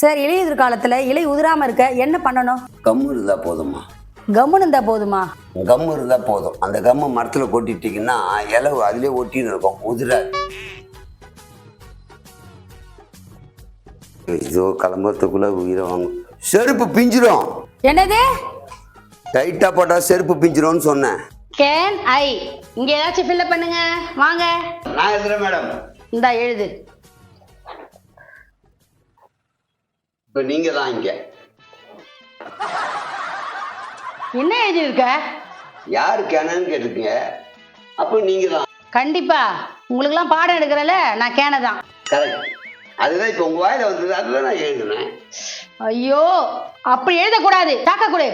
Sir இலையுதிர் காலத்துல இலை உதிராம இருக்க என்ன பண்ணணும்? கம்மு இருந்தா போதுமா? கம்முன்னு இருந்தா போதுமா? கம்மு இருந்தா போதும். அந்த கம்மை மரத்துல கொட்டிட்டீங்கன்னா இலவு அதுலயே ஒட்டின்னு இருக்கும், உதிராது. இதோ கிளம்புறதுக்குள்ள உயிரை வாங்க. செருப்பு பிஞ்சிரும். என்னது? டைட்டா போட்டா செருப்பு பிஞ்சிரும்னு சொன்னேன். கேன் ஐ இங்க ஏதாச்சும் ஃபில் பண்ணுங்க வாங்க. நான் எழுதுறேன் மேடம். இந்தா எழுது. இப்ப நீங்க தான் இங்க என்ன எழுதி இருக்க? யாரு கேனன்னு கேட்டிருக்கீங்க, அப்ப நீங்க தான். கண்டிப்பா உங்களுக்குலாம் பாடம் எடுக்கிறல நான் கேன தான். கரெக்ட். அதுதான் இப்ப உங்க வாயில வந்தது, அதுதான் நான் எழுதுனேன். ஐயோ அப்படி எழுதக்கூடாது, தாக்க கொடு.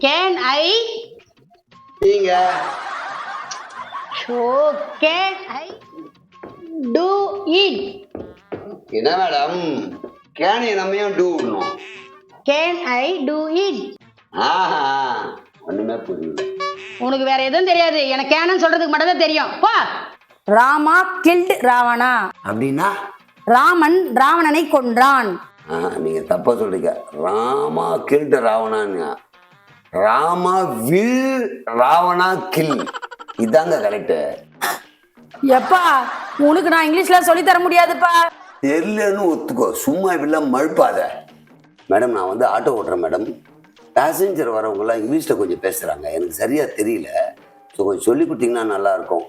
கேன் ஐ நீங்க show can I do it. என்ன மேடம், கேனை நம்மையும் டூ விடணும். Can I do it. ஆஹா, ஒண்ணுமே புரியல. உனக்கு வேற எதுவும் தெரியாது, எனக்கு கேனன்னு சொல்றதுக்கு மட்டும் தான் தெரியும். போ. ராமா கில்ட் ராவணா. அப்படின்னா ராமன் ராவணனை கொன்றான். நீங்க தப்பா சொல்றீங்க. ராமா கில்ட் ராவணான்னு. ராமா வில் ராவணா கில், இதாங்க கரெக்ட். எப்பா உனக்கு நான் இங்கிலீஷ்ல சொல்லி தர முடியாதுப்பா. தெரியலன்னு ஒத்துக்கோ, சும்மா இப்படிலாம் மழுப்பாத. மேடம் நான் வந்து ஆட்டோ ஓட்டுறேன் மேடம். பேசஞ்சர் வரவங்களாம் இங்கிலீஷில் கொஞ்சம் பேசுகிறாங்க, எனக்கு சரியாக தெரியல. ஸோ கொஞ்சம் சொல்லி கொடுத்தீங்கன்னா நல்லாயிருக்கும்.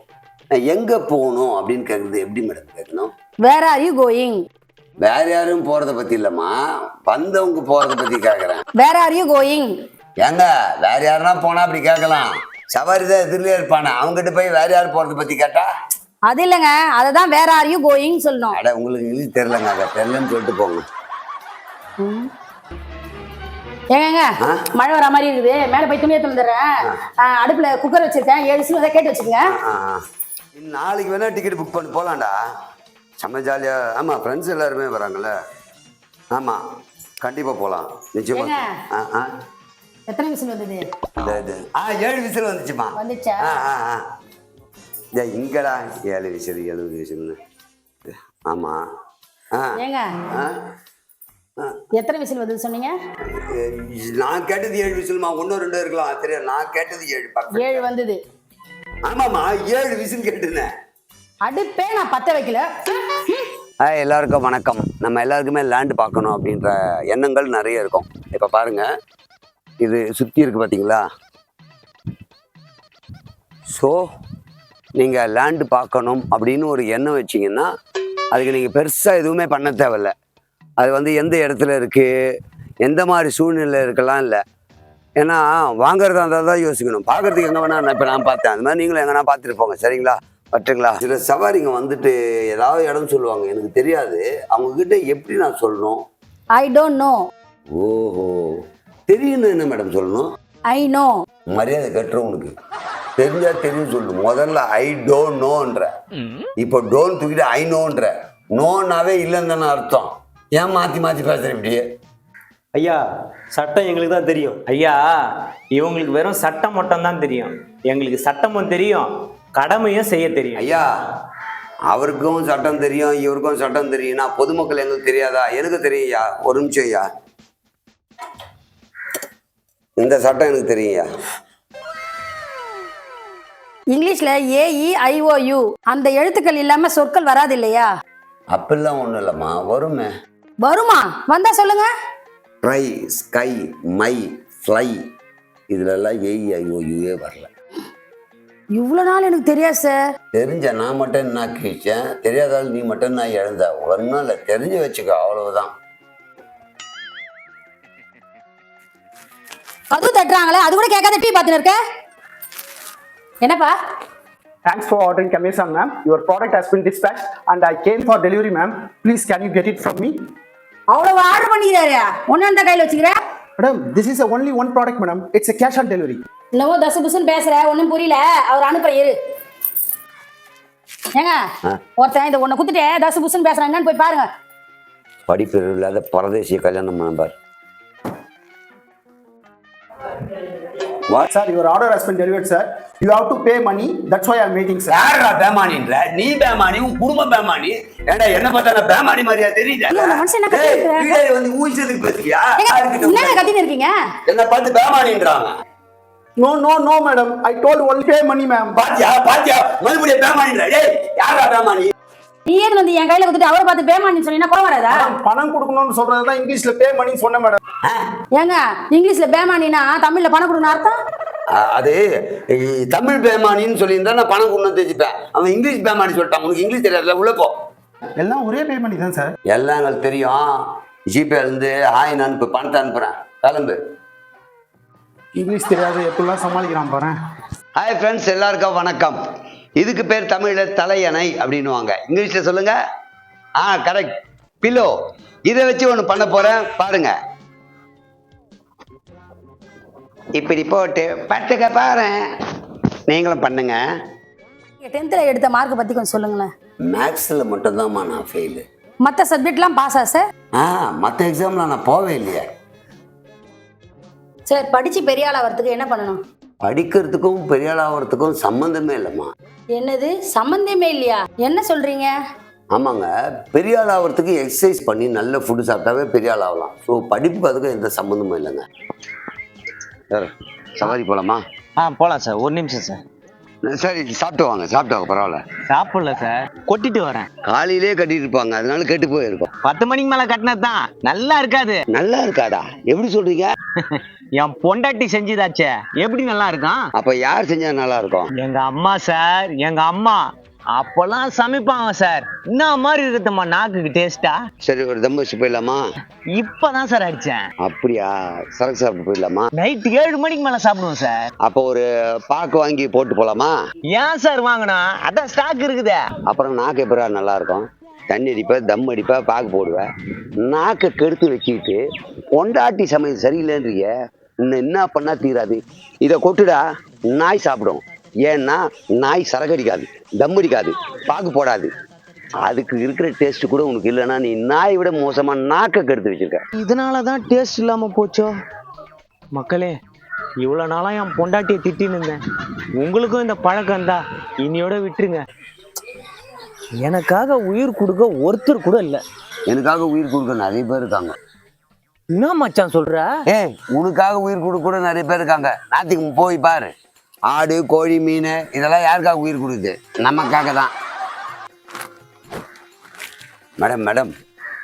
நான் எங்கே போகணும் அப்படின்னு கேட்குறது எப்படி மேடம் கேட்கணும்? Where are you going? வேற யாரும் போகிறத பற்றி இல்லைம்மா, வந்தவங்க போகிறத பற்றி கேட்குறேன். Where are you going? ஏங்க வேற யாருன்னா போனால் அப்படி கேட்கலாம், சவாரி தான் எதிரிலே இருப்பானே, அவங்ககிட்ட போய் வேற யாரும் போகிறத பற்றி கேட்டா அது இல்லைங்க, அதை தான் வேர் ஆர் யூ கோயிங் சொல்லணும். அட உங்களுக்கு இங்கிலீஷ் தெரிலங்க, அதை தெரிலன்னு சொல்லிட்டு போங்க. ஏங்க மழை வர மாதிரி இருக்குது, மேலே போய் துணியை தந்துடுறேன். அடுப்புல குக்கர் வச்சிருக்கேன், 7 விசில் அதை கேட்டு வச்சுக்கோங்க. நாளைக்கு வேணா டிக்கெட் புக் பண்ணி போகலாம்டா, செம்ம ஜாலியாக. ஆமாம் ஃப்ரெண்ட்ஸ் எல்லாருமே வராங்கல்ல. ஆமாம் கண்டிப்பாக போகலாம் நிச்சயமாக. எத்தனை விசில் வந்தது? இது 7 விசில் வந்துச்சுமா. வந்துச்சா? இங்கடா 7 விசில் 70 விசில்னு. ஆமாம். ஏங்க எத்தனை விசில் வந்தது சொன்னீங்க? நான் கேட்டது 7 விசில்மா, 1 2 இருக்கலாம் தெரியும். நான் கேட்டது 7 வந்தது. ஆமாம்மா 7 விசில் கேட்டுனேன். அடுப்பே நான் பற்ற வைக்கல. எல்லாருக்கும் வணக்கம். நம்ம எல்லாருக்குமே லேண்டு பார்க்கணும் அப்படின்ற எண்ணங்கள் நிறைய இருக்கும். இப்போ பாருங்க, இது சுற்றி இருக்குது பார்த்தீங்களா? ஸோ நீங்கள் லேண்டு பார்க்கணும் அப்படின்னு ஒரு எண்ணம் வச்சிங்கன்னா அதுக்கு நீங்கள் பெருசாக எதுவுமே பண்ண தேவையில்லை. அது வந்து எந்த இடத்துல இருக்குது, எந்த மாதிரி சூழ்நிலை இருக்கலாம் இல்லை. ஏன்னா வாங்குறதா இருந்தால் தான் யோசிக்கணும், பார்க்குறதுக்கு எங்கே வேணா. இப்போ நான் பார்த்தேன், அது மாதிரி நீங்களும் எங்கன்னா பார்த்துட்டு போங்க, சரிங்களா? பட்டுங்களா? சில சவாரிங்க வந்துட்டு ஏதாவது இடம் சொல்லுவாங்க, எனக்கு தெரியாது, அவங்கக்கிட்ட எப்படி நான் சொல்லணும்? I don't know. ஓஹோ, தெரியுன்னு என்ன மேடம் சொல்லணும்? I know. மரியாதை கட்டுறவனுக்கு தெரிஞ்சா தெரியும் சொல்லு. முதல்ல ஐ டோன்ட் நோன்ற, இப்போ டோன்ட் தூக்கிட்டு ஐ நோன்ற. நோனாவே இல்லைன்னு தானே அர்த்தம். ஏன் மாற்றி மாற்றி பேசுகிறேன் இப்படியே? ஐயா சட்டம் எங்களுக்கு தான் தெரியும். ஐயா இவங்களுக்கு வெறும் சட்டம் மட்டும் தான் தெரியும், எங்களுக்கு சட்டமும் தெரியும், கடமையும் செய்ய தெரியும். ஐயா அவருக்கும் சட்டம் தெரியும், இவருக்கும் சட்டம் தெரியும். நான் பொதுமக்கள் எங்களுக்கு தெரியாதா? எனக்கு தெரியும் ஐயா. ஒரு நிமிஷம் ஐயா, இந்த சட்டம் எனக்கு தெரியும் ஐயா. இங்கிலீஷ்ல AEIOU அந்த எழுத்துக்கள் இல்லாம சொற்கள் வராது இல்லையா? அப்படிலாம் ஒன்றும் இல்லைம்மா, வருமே. வருமா? வந்தா சொல்லுங்க. ட்ரை, ஸ்கை, மை, ஃப்ளை, இதுலெல்லாம் AEIOUவே வரல. இவ்வளோ நாள் எனக்கு தெரியாது சார். தெரிஞ்ச நான் மட்டும் என்ன கிழிச்சேன், தெரியாதாலும் நீ மட்டும் நான் இழந்த. ஒன்றும் இல்லை, தெரிஞ்சு வச்சுக்கோ, அவ்வளவுதான். அதுவும் தட்டுறாங்களே, அது கூட கேட்காத டீ பார்த்துன்னு இருக்க. என்னப்பா? Thanks for ordering Kame-san, ma'am. Your product has been dispatched and I came for delivery, ma'am. Please, can you get it from me? அவ்வளவு ஆர்டர் பண்ணிக்கிறாரு, ஒன்னு அந்த கையில் வச்சுக்கிற. Madam, this is only one product, madam. It's a cash on delivery. என்னவோ தசு புசுன்னு பேசுற, ஒன்றும் புரியல. அவர் அனுப்புற இரு. ஏங்க ஒருத்தன் இந்த ஒன்றை குத்துட்டு தசு புசுன்னு பேசுறான், என்னன்னு போய் பாருங்க. படிப்பு இல்லாத பரதேசிய கல்யாணம் பண்ண. Sir, your order has been delivered, sir. You have to pay money. That's why I'm waiting, sir. யாரா பேமானின்ற? நீ பேமானி, உன் குடும்பம் பேமானி. ஏண்டா என்ன பார்த்தா நான் பேமானி மாதிரியா தெரியல? ஐயோ, இந்த மனுஷன் என்ன கத்திட்டு இருக்காரு? வீடே வந்து ஊஞ்சலுக்கு பேசுறியா? என்னங்க கத்தின்னு இருக்கீங்க? என்ன பார்த்து பேமானின்றாங்க. No, madam. I told only pay money, ma'am. பாத்தியா மறுபடியும் பேமானின்ற. ஏய் யாரா பேமானி? நீ ஏன் வந்து என் கையில கொடுத்துட்டு அவரை பார்த்து பேமான்னு சொன்னீங்கன்னா கோவம் வராதா? பணம் கொடுக்கணும்னு சொல்றதுதான் இங்கிலீஷ்ல பே மணின்னு சொன்னேன் மேடம். ஏங்க இங்கிலீஷ்ல பேமானினா தமிழ்ல பணம் கொடுக்கணும் அர்த்தம்? அது தமிழ் பேமானின்னு சொல்லியிருந்தா நான் பணம் கொண்டு வந்து வச்சுப்பேன். அவன் இங்கிலீஷ் பேமானி சொல்லிட்டான். உனக்கு இங்கிலீஷ் தெரியாதுல, உள்ள போ. எல்லாம் ஒரே பே மணி தான் சார். எல்லாம் எங்களுக்கு தெரியும். ஜிபே இருந்து ஆயின் அனுப்பு, பணத்தை அனுப்புறேன், கிளம்பு. இங்கிலீஷ் தெரியாது எப்படிலாம் சமாளிக்கிறான் பாரு. ஹாய் ஃப்ரெண்ட்ஸ், எல்லாருக்கும் வணக்கம். இதுக்கு பேர் தமிழில் தலையணை அப்படின்னுவாங்க. இங்கிலீஷில் சொல்லுங்க. Correct, below. இதை வச்சு ஒன்று பண்ண போகிறேன், பாருங்க. இப்படி போட்டு பட்டுக்க பாரு. நீங்களும் பண்ணுங்க. 10th எடுத்த மார்க் பத்தி கொஞ்சம் சொல்லுங்களேன். மேக்ஸில் மட்டும்தான்மா நான் ஃபெயிலு. மற்ற சப்ஜெக்ட்லாம் பாஸா சார்? மற்ற எக்ஸாம்லாம் நான் போவே இல்லையே. சார் படிச்சு பெரிய ஆள் ஆகிறதுக்கு என்ன பண்ணணும்? படிக்கிறதுக்கும் பெரிய ஆள் ஆகிறதுக்கும் சம்மந்தமே இல்லைம்மா. என்னது சம்மந்தமே இல்லையா? என்ன சொல்றீங்க? ஆமாங்க, பெரிய ஆள் ஆகிறதுக்கு எக்ஸசைஸ் பண்ணி நல்ல ஃபுட்டு சாப்பிட்டாவே பெரிய ஆள் ஆகலாம். ஸோ படிப்புக்கு அதுக்கும் எந்த சம்மந்தமும் இல்லைங்க. சார் சவாரி போகலாமா? போலாம் சார், ஒரு நிமிஷம் சார். சரி, சாப்பிட்டு வாங்க பரவாயில்ல. சாப்பிடல சார், கொட்டிட்டு வரேன். காலையிலே கட்டிட்டு இருப்பாங்க, அதனால கெட்டு போயிருக்கும். 10 மணிக்கு மேல கட்டினது தான் நல்லா இருக்காது. நல்லா இருக்காதா? எப்படி சொல்றீங்க? என் பொண்டாட்டி செஞ்சுதாச்சே, எப்படி நல்லா இருக்கும்? அப்ப யார் செஞ்சா நல்லா இருக்கும்? எங்க அம்மா சார், எங்க அம்மா அப்பெல்லாம் சமைப்பாங்க சார். என்ன மாதிரி இருக்குதுமா நாக்குக்கு டேஸ்டா. சரி, ஒரு தம் வச்சு போயிடலாமா? இப்பதான் சார் அடிச்சேன். அப்படியா? சரக்கு சாப்பிட்டு போயிடலாமா? நைட்டு 7 மணிக்கு மேல சாப்பிடுவோம் சார். அப்போ ஒரு பாக்கு வாங்கி போட்டு போலாமா? ஏன் சார் வாங்கணும்? அதான் ஸ்டாக் இருக்குதே. அப்புறம் நாக்கு எப்படா நல்லா இருக்கும்? தண்ணி அடிப்பேன், தம் அடிப்பேன், பாக்கு போடுவேன். நாக்கை கெடுத்து வச்சுக்கிட்டு பொண்டாட்டி சமையல் சரியில்லைன்றீங்க. இன்னும் என்ன பண்ணா தீராது. இதை கொட்டுடா, நாய் சாப்பிடும். ஏன்னா நாய் சரகடிக்காது, தம் அடிக்காது, பாக்கு போடாது. அதுக்கு இருக்கிற டேஸ்ட் கூட உனக்கு இல்லைன்னா நீ நாயை விட மோசமா நாக்கை கெடுத்து வச்சிருக்க. இதனாலதான் டேஸ்ட் இல்லாம போச்சோ? மக்களே, இவ்வளவு நாளா என் பொண்டாட்டியை திட்டின்னு இருந்தேன். உங்களுக்கும் இந்த பழக்கம் தான், இனியோட விட்டுருங்க. எனக்காக உயிர் கொடுக்க ஒருத்தர் கூட இல்ல. எனக்காக உயிர் கொடுக்க நிறைய பேர் இருக்காங்க. என்ன மச்சான் சொல்ற? உனக்காக உயிர் கொடுக்க கூட நிறைய பேர் இருக்காங்க. நாத்துக்கு போய் பாரு. ஆடு, கோழி, மீன் இதெல்லாம் யாருக்காக உயிர் கொடுக்குது? நமக்காக தான். Madam,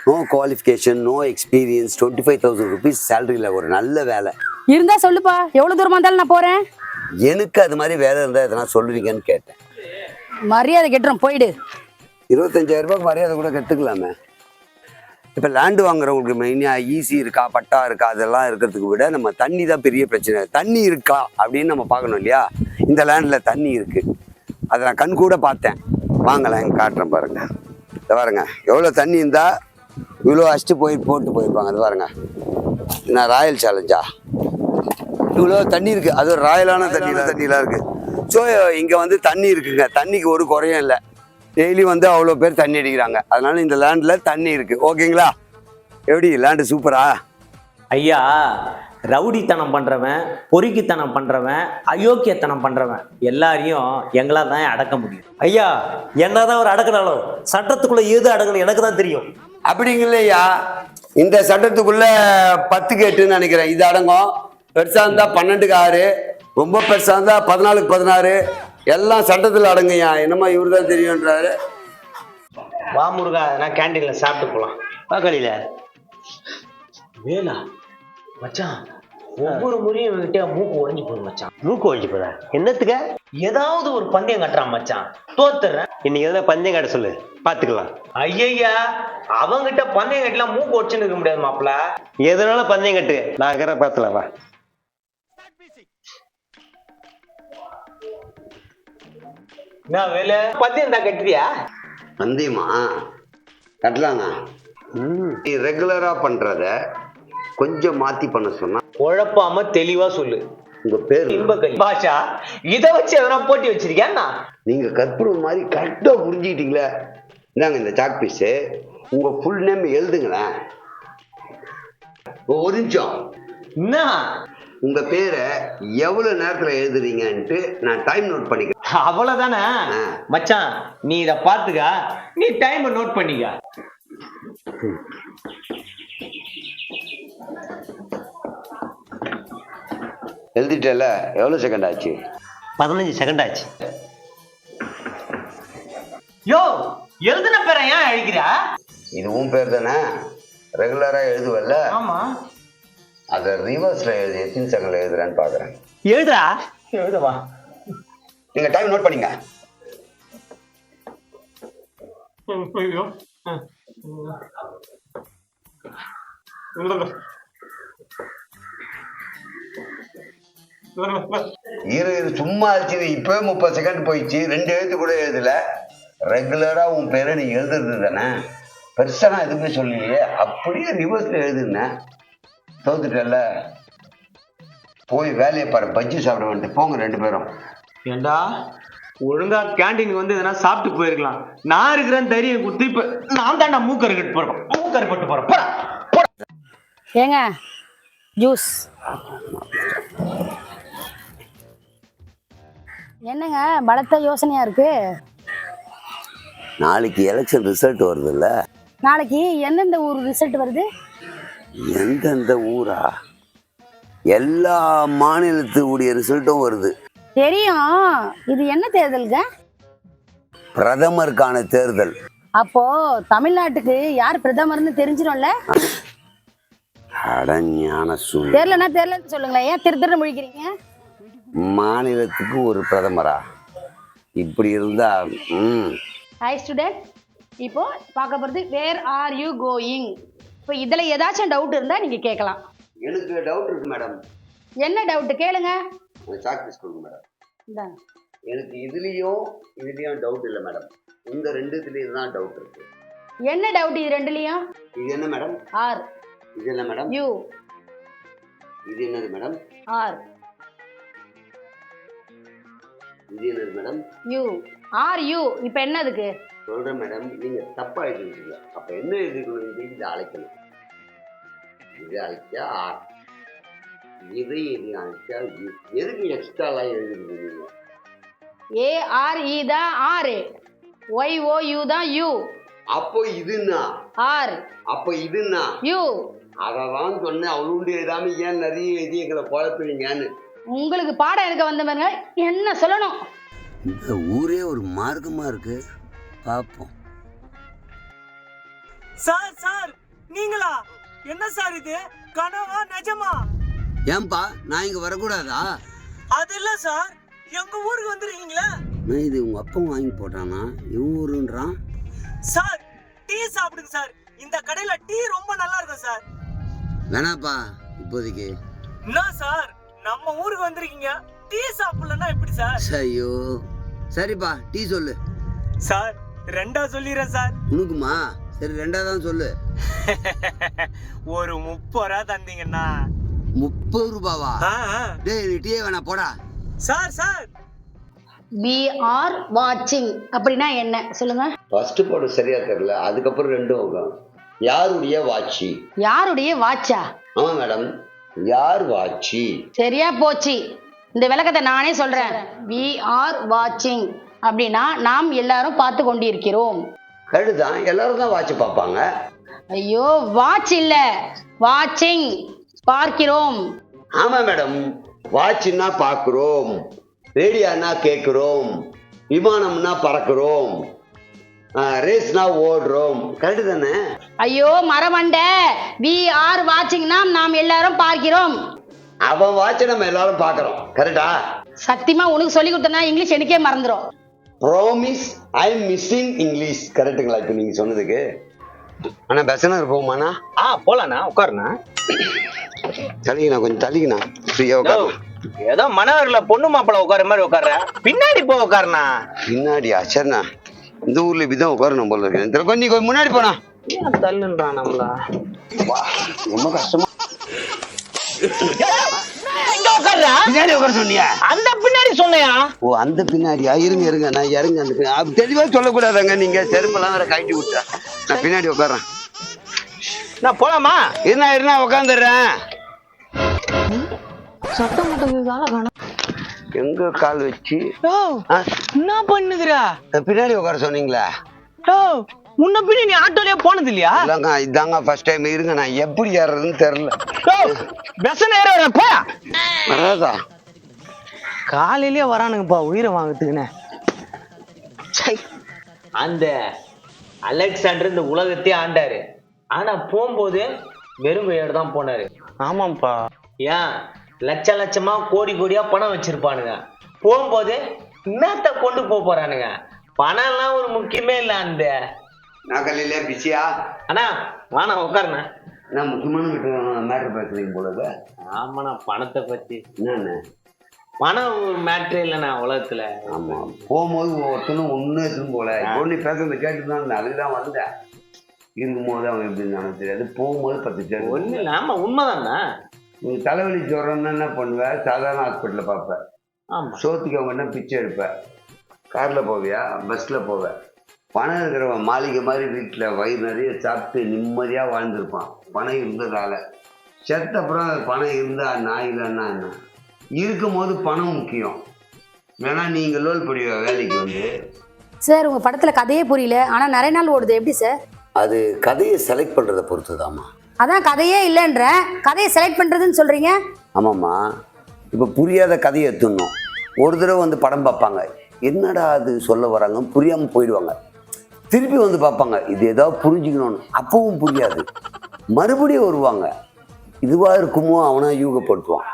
no qualification, no experience, 25,000 rupees சேலரியில் ஒரு நல்ல வேலை இருந்தா சொல்லுப்பா, எவ்வளவு தூரமா இருந்தாலும் நான் போறேன். எனக்கு அது மாதிரி வேலை இருந்தால் எதனா சொல்லுவீங்கன்னு கேட்டேன். மரியாதை கெட்டுறோம், போயிடு. 25,000 ரூபாய்க்கு மரியாதை கூட கற்றுக்கலாமே. இப்போ லேண்டு வாங்குறவங்களுக்கு மெயினாக ஈஸி இருக்கா, பட்டா இருக்கா, அதெல்லாம் இருக்கிறதுக்கு விட நம்ம தண்ணி தான் பெரிய பிரச்சனை. தண்ணி இருக்கா அப்படின்னு நம்ம பார்க்கணும் இல்லையா? இந்த லேண்டில் தண்ணி இருக்குது, அதை நான் கண் கூட பார்த்தேன். வாங்கலாம், எங்கள் காட்டுறேன் பாருங்க. இதை பாருங்க, எவ்வளோ தண்ணி இருந்தால் இவ்வளோ அடிச்சுட்டு போட்டு போயிருப்பாங்க. அது பாருங்க, நான் ராயல் சேலஞ்சா இவ்வளோ தண்ணி இருக்குது. அது ஒரு ராயலான தண்ணியெலாம் இருக்குது. ஸோ இங்கே வந்து தண்ணி இருக்குங்க, தண்ணிக்கு ஒரு குறையும் இல்லை. டெய்லி வந்து அவ்வளோ பேர் தண்ணி அடிக்கிறாங்க. அதனால இந்த லேண்டில் தண்ணி இருக்குது. ஓகேங்களா? எப்படி லேண்டு சூப்பரா? ஐயா, ரவுடித்தனம் பண்றவன், பொறுக்கித்தனம் பண்றவன், அயோக்கியத்தனம் பண்றவன் எல்லாரையும் எங்களா தான் அடக்க முடியும். ஐயா, என்னதான் ஒரு அடக்கினாலும் சட்டத்துக்குள்ள ஏது அடங்கணும் எனக்கு தான் தெரியும். அப்படிங்களையா? இந்த சட்டத்துக்குள்ள 10 கேட்டுன்னு நினைக்கிறேன். இது அடங்கும். பெருசா இருந்தா 12க்கு 6, ரொம்ப பெருசா இருந்தா 14க்கு 16. எல்லாம் சட்டத்தில் அடங்குயா. என்னமா இவரு தான் தெரியுன்றாரு. வா முருகா, நான் கேண்டீன்ல சாப்பிட்டு போலாம். வாக்களியில வேலா மச்சான், ஒவ்வொரு முறையும் இவங்கிட்ட மூக்கு உடைஞ்சு போகுது மச்சான். மூக்கு ஒழிச்சு போதா? என்னத்துக்க? ஏதாவது ஒரு பந்தயம் கட்டுறான் மச்சான், தோத்துறேன். இன்னைக்கு எதனா பந்தயம் காட்ட சொல்லு, பாத்துக்கலாம். ஐயா, அவங்கிட்ட பந்தயம் கட்டலாம் மூக்கு உடைச்சுன்னு இருக்க முடியாது மாப்பிள்ள. எதனால பந்தயம் கட்டு, நான் இருக்கிற பாத்துல வா. நான் வேலை பந்தயம் தான் கட்டுறியா? பந்தயமா கட்டலாங்க. நீ ரெகுலரா பண்றத கொஞ்சம் மாத்தி பண்ண சொன்னா. குழப்பாம தெளிவா சொல்லு. உங்க பேர் இன்பக்கலி பாஷா. இதை வச்சு எதனா போட்டி வச்சிருக்கியா? நீங்க கற்பூரம் மாதிரி கரெக்டா புரிஞ்சுக்கிட்டீங்களே. இந்தாங்க இந்த சாக் பீஸு. உங்க ஃபுல் நேம் எழுதுங்களேன். ஒரு நிமிஷம். என்ன? உங்க பேரை எவ்வளவு நேரத்துல எழுதுறீங்கன்ட்டு நான் டைம் நோட் பண்ணிக்கிறேன். அவ்வளவுதானே மச்சான், நீ இத பாத்துக்க, நீ டைம் நோட் பண்ணிக்க. எழுதிட்டல, எவ்வளவு செகண்ட் ஆச்சு? 15 செகண்ட் ஆச்சு. யோ, எழுதுன பேரை ஏன் அழிக்கிறா? இது உன் பேர் தானே, ரெகுலரா எழுதுவல்ல? ஆமா. அதை ரிவர்ஸ்ல எழுதி எத்தனை செகண்ட்ல எழுதுறேன்னு பாக்குறேன். எழுதுடா. எழுதவா? நீங்க டைம் நோட் பண்ணீங்க. இரு சும்மா ஆச்சு, இப்பவே 30 செகண்ட் போயிடுச்சு, 2 எழுத்து கூட எழுதல. ரெகுலரா உன் பேரை நீ எழுதுறது தானே, பெருசா நான் எதுவுமே சொல்லலையே, அப்படியே ரிவர்ஸ்ல எழுதுனேன். தோத்துட்டல, போய் வேலையை பாரு, பஜ்ஜி சாப்பிட வந்துட்டு போங்க 2 பேரும். ஏண்டா, ஒழுங்கா கேண்டீனுக்கு வந்து எதனா சாப்பிட்டு போயிருக்கலாம். நான் இருக்கிறேன்னு தைரியம் கொடுத்து இப்ப நான் தாண்டா மூக்கறுக்கிட்டு போறேன், மூக்கறுப்பட்டு போறேன். போடா. ஏங்க ஜூஸ். என்னங்க பலத்த யோசனையா இருக்கு? நாளைக்கு எலெக்ஷன் ரிசல்ட் வருது இல்ல? நாளைக்கு எந்தெந்த ஊர் ரிசல்ட் வருது? எந்தெந்த ஊரா? எல்லா மாநிலத்துடைய ரிசல்ட்டும் வருது. தெரியும். இது என்ன தேர்தலுங்க? பிரதமருக்கான தேர்தல். அப்போ தமிழ்நாட்டுக்கு யார் பிரதமர்னு தெரிஞ்சிடும்ல? அடஞான சூழ். தெரியலன்னா தெரியலன்னு சொல்லுங்களேன், ஏன் திரு முழிக்கிறீங்க? மாநிலத்துக்கு ஒரு பிரதமரா? இப்படி இருந்தா ஹாய் ஸ்டூடெண்ட், இப்போ பார்க்க போகிறது வேர் ஆர் யூ கோயிங். இப்போ இதில் ஏதாச்சும் டவுட் இருந்தால் நீங்கள் கேட்கலாம். எனக்கு டவுட் இருக்கு மேடம். என்ன டவுட்டு கேளுங்க. சாக்பீஸ் கொடுங்க மேடம். இந்தாங்க. எனக்கு இதுலேயும் டவுட் இல்லை மேடம், இந்த 2 தான் டவுட் இருக்கு. என்ன டவுட் இது 2லயும்? இது என்ன மேடம்? ஆர். இது என்ன மேடம்? யூ. இது என்னது மேடம்? ஆர். இது என்னது மேடம்? யூ. Are you. இப்போ என்னதுக்கு சொல்றேன் மேடம், நீங்க தப்பா எழுதிருக்கீங்க. அப்ப என்ன எழுதிக்கணும்? இது அழைக்கணும், இது அழைச்சா ஆர், இது அழைச்சா யூ. எதுக்கு எக்ஸ்ட்ராலாம் எழுதிருக்கீங்க? ARE தான் ஆர், YOU தான் யூ. அப்போ இதுன்னா ஆர், அப்போ இதுன்னா யூ. அதான் சொன்னேன், அவளுண்டு எழுதாம ஏன் நிறைய எழுதி எங்களை குழப்பீங்கன்னு. உங்களுக்கு பாடம் எடுக்க வந்த பாருங்க, என்ன சொல்லணும்? இந்த ஊரே ஒரு மார்க்கமா இருக்கு, பாப்போம். சார் சார், நீங்களா? என்ன சார் இது, கனவா நிஜமா? ஏன்பா நான் இங்க வரக்கூடாதா? அது இல்ல சார், எங்க ஊருக்கு வந்துருக்கீங்களா? நான் இது உங்க அப்பா வாங்கி போட்டானா, இவன் ஊருன்றான். சார் டீ சாப்பிடுங்க சார், இந்த கடையில டீ ரொம்ப நல்லா இருக்கும் சார். வேணாப்பா இப்போதைக்கு. என்ன சார், நம்ம ஊருக்கு வந்திருக்கீங்க, டீ சாப்பிடலன்னா எப்படி சார்? ஐயோ சரிப்பா, டீ சொல்லு. சார் 2 சொல்லிடுறேன் சார். உனக்குமா? சரி 2 தான் சொல்லு. ஒரு 30 ரூபா தந்தீங்கன்னா. 30 ரூபாவா? டேய் நீ டீயே வேணா போடா. Sir sir, we are watching அப்படின்னா என்ன சொல்லுங்க? ஃபர்ஸ்ட் போட சரியா தெரியல, அதுக்கப்புறம் 2 வரும். யாருடைய வாட்சி? யாருடைய வாட்சா? ஆமா மேடம், யார் வாட்சி? சரியா போச்சு. இந்த விளக்கத்தை நானே சொல்றேன். we are watching அப்படின்னா நாம் எல்லாரும் பார்த்து கொண்டிருக்கிறோம். கழுதான், எல்லாரும் தான் வாட்சி பார்ப்பாங்க. ஐயோ, வாட்ச் இல்ல, வாட்சிங், பார்க்கிறோம். ஆமா மேடம், வாட்சின்னா பார்க்கிறோம், ரேடியோனா கேட்கிறோம், விமானம்னா பறக்கிறோம், ரேஸ்னா ஓடுறோம். கரெக்டு தானே? ஐயோ மரமண்ட, we are watching நாம் எல்லாரும் பார்க்கிறோம். அவன் வாட்சை நம்ம எல்லாரும் பார்க்கிறோம். கரெக்டா? சத்தியமா உனக்கு சொல்லி கொடுத்தனா இங்கிலீஷ் எனக்கே மறந்துடும். Promise I am missing English. கரெக்டுங்களா இப்போ நீங்க சொன்னதுக்கு? ஆனா பெசனர் போமாண்ணா? போலாண்ணா, உட்காருண்ணா. தள்ளிக்கண்ணா, கொஞ்சம் தள்ளிக்கண்ணா, ஃப்ரீயா உட்காரு. ஏதோ மனவர்ல பொண்ணு மாப்பிள்ள உட்கார மாதிரி உட்கார்ற, பின்னாடி போ உட்காருண்ணா. பின்னாடியா? சரிண்ணா, இந்த ஊர்ல இப்படிதான் உட்காரணும் போல இருக்கு. கொஞ்சம் முன்னாடி போனா. தள்ளுன்றான் நம்மளா, ரொம்ப கஷ்டமா. பின்னாடி உட்கார சொன்னியா? அந்த பின்னாடி சொன்னியா? ஓ அந்த பின்னாடியா? இருங்க நான் இறங்க. அந்த தெளிவா சொல்லக்கூடாதாங்க, நீங்க செரும்பெல்லாம் வேற கழட்டி விட்டா. நான் பின்னாடி உட்கார்றேன். நான் போலாமா? இருந்தா உட்காந்துடுறேன். சட்டம் மட்டும் காணும். எங்க கால் வச்சு ஆ, என்ன பண்ணுதுரா? பின்னாடி உட்கார சொன்னீங்களா? முன்ன பின்ன நீ ஆட்டோலயே போனது இல்லையா? இல்லங்க இதாங்க ஃபர்ஸ்ட் டைம். இருங்க நான் எப்படி ஏறதுன்னு தெரியல. பெச நேரம் போயா வராதா? காலையிலேயே வரானுங்கப்பா உயிரை வாங்கறதுக்குன்னு. அந்த அலெக்சாண்டர் இந்த உலகத்தையே ஆண்டாரு. ஆனா போகும்போது வெறும் கையோட தான் போனாரு. ஆமாப்பா. ஏன் லட்ச லட்சமா கோடி கோடியா பணம் வச்சிருப்பானுங்க. போகும்போது என்னத்த கொண்டு போறானுங்க. பணம் எல்லாம் ஒரு முக்கியமே இல்ல. அந்த நான் கல்லையில பிஸியா? அண்ணா வாணா உட்காருண்ணா. நான் முக்கியமான மேட்டர் பேசுறீங்க போல. ஆமாண்ணா பணத்தை பத்தி. என்னன்னு? பணம் ஒரு மேட்ரே இல்லைண்ணா உலகத்துல. ஆமா, போகும்போது ஒவ்வொருத்தனும் ஒன்றும் எடுத்துன்னு போல. இப்போ நீ பேசுறத கேட்டுதான் அதுக்குதான் வந்தேன். இருக்கும்போது அவன் எப்படி எனக்கு தெரியாது. போகும்போது 10 சேர்ந்து ஒண்ணு இல்லை. ஆமா உண்மைதாண்ணா. நீ தலைவலி ஜுரம்னா என்ன பண்ணுவேன்? சாதாரண ஹாஸ்பிட்டலில் பார்ப்பேன். ஆமா சோத்துக்கு அவங்க என்ன பிச்சை எடுப்பேன். காரில் போவியா? பஸ்ஸில் போவேன். பணம் இருக்கிறவன் மாளிகை மாதிரி வீட்டில் வயிறு நிறைய சாப்பிட்டு நிம்மதியாக வாழ்ந்துருப்பான். பணம் இருந்ததால. செத்த அப்புறம் பணம் இருந்தால் நான் இல்லைன்னா என்ன? இருக்கும்போது பணம் முக்கியம். வேணா நீங்கள் லோல் படிவ வேலைக்கு வந்து. சார் உங்க படத்துல கதையே புரியல, ஆனா நிறைய நாள் ஓடுது, எப்படி சார்? அது கதையை செலக்ட் பண்ணுறதை பொறுத்து தாம்மா. அதான் கதையே இல்லைன்ற, கதையை செலக்ட் பண்றதுன்னு சொல்றீங்க. ஆமாம்மா, இப்போ புரியாத கதையை எடுத்துடணும். ஒரு தடவை வந்து படம் பார்ப்பாங்க, என்னடா அது சொல்ல வராங்க புரியாமல் போயிடுவாங்க. திருப்பி வந்து பார்ப்பாங்க, இது ஏதாவது புரிஞ்சுக்கணும்னு. அப்பவும் புரியாது. மறுபடியும் வருவாங்க, இதுவாக இருக்குமோ அவனா யூகப்படுத்துவான்.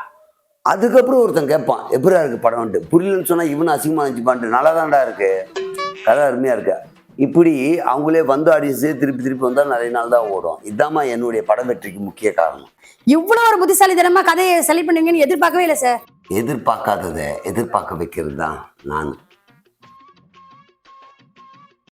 அதுக்கப்புறம் ஒருத்தன் கேட்பான், எப்படா இருக்குது படம்ன்ட்டு. புரியலன்னு சொன்னால் இவனை அசிங்கமாக நினச்சிப்பான்ட்டு. நல்லா தான்டா இருக்கு, கதை அருமையாக இருக்கு. இப்படி அவங்களே வந்து ஆடியன்ஸே திருப்பி திருப்பி வந்தால் நிறைய நாள் தான் ஓடும். இதாம்மா என்னுடைய படம் வெற்றிக்கு முக்கிய காரணம். இவ்வளோ ஒரு புத்திசாலித்தனமா கதையை செலக்ட் பண்ணுவீங்கன்னு எதிர்பார்க்கவே இல்லை சார். எதிர்பார்க்காததை எதிர்பார்க்க வைக்கிறது தான் நான்.